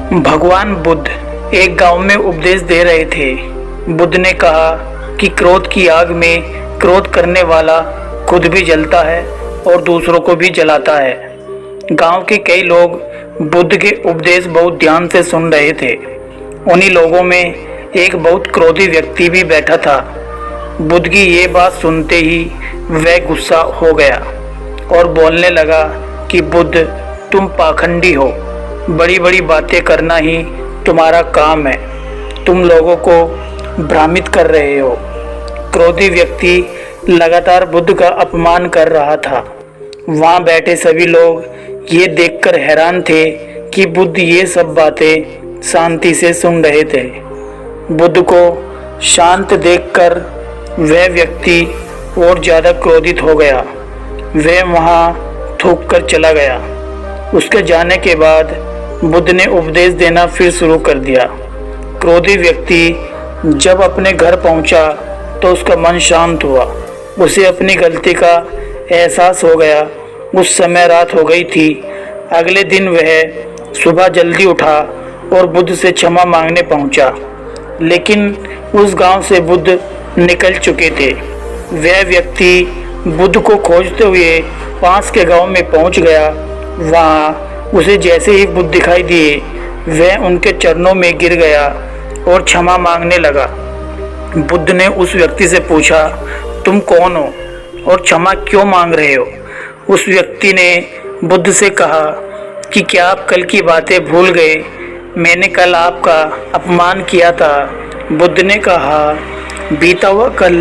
भगवान बुद्ध एक गांव में उपदेश दे रहे थे। बुद्ध ने कहा कि क्रोध की आग में क्रोध करने वाला खुद भी जलता है और दूसरों को भी जलाता है। गांव के कई लोग बुद्ध के उपदेश बहुत ध्यान से सुन रहे थे। उन्हीं लोगों में एक बहुत क्रोधी व्यक्ति भी बैठा था। बुद्ध की ये बात सुनते ही वह गुस्सा हो गया और बोलने लगा कि बुद्ध, तुम पाखंडी हो। बड़ी बड़ी बातें करना ही तुम्हारा काम है। तुम लोगों को भ्रमित कर रहे हो। क्रोधी व्यक्ति लगातार बुद्ध का अपमान कर रहा था। वहाँ बैठे सभी लोग ये देखकर हैरान थे कि बुद्ध ये सब बातें शांति से सुन रहे थे। बुद्ध को शांत देखकर वह व्यक्ति और ज़्यादा क्रोधित हो गया। वह वहाँ थूक कर चला गया। उसके जाने के बाद बुद्ध ने उपदेश देना फिर शुरू कर दिया। क्रोधी व्यक्ति जब अपने घर पहुंचा तो उसका मन शांत हुआ। उसे अपनी गलती का एहसास हो गया। उस समय रात हो गई थी। अगले दिन वह सुबह जल्दी उठा और बुद्ध से क्षमा मांगने पहुंचा। लेकिन उस गांव से बुद्ध निकल चुके थे। वह व्यक्ति बुद्ध को खोजते हुए पास के गांव में पहुंच गया। वहाँ उसे जैसे ही बुद्ध दिखाई दिए वह उनके चरणों में गिर गया और क्षमा मांगने लगा। बुद्ध ने उस व्यक्ति से पूछा, तुम कौन हो और क्षमा क्यों मांग रहे हो? उस व्यक्ति ने बुद्ध से कहा कि क्या आप कल की बातें भूल गए? मैंने कल आपका अपमान किया था। बुद्ध ने कहा, बीता हुआ कल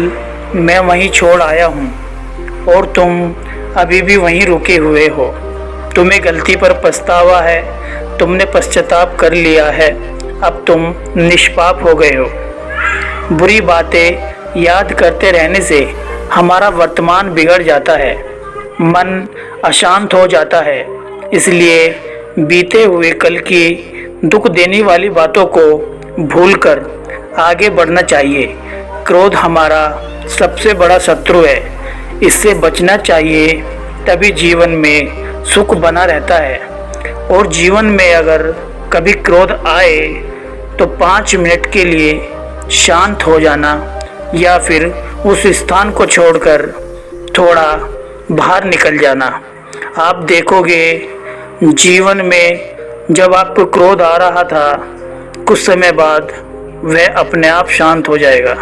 मैं वहीं छोड़ आया हूँ और तुम अभी भी वहीं रुके हुए हो। तुम्हें गलती पर पछतावा है। तुमने पश्चाताप कर लिया है। अब तुम निष्पाप हो गए हो। बुरी बातें याद करते रहने से हमारा वर्तमान बिगड़ जाता है, मन अशांत हो जाता है। इसलिए बीते हुए कल की दुख देने वाली बातों को भूलकर आगे बढ़ना चाहिए। क्रोध हमारा सबसे बड़ा शत्रु है। इससे बचना चाहिए, तभी जीवन में सुख बना रहता है। और जीवन में अगर कभी क्रोध आए तो 5 मिनट के लिए शांत हो जाना या फिर उस स्थान को छोड़कर थोड़ा बाहर निकल जाना। आप देखोगे जीवन में जब आपको क्रोध आ रहा था, कुछ समय बाद वह अपने आप शांत हो जाएगा।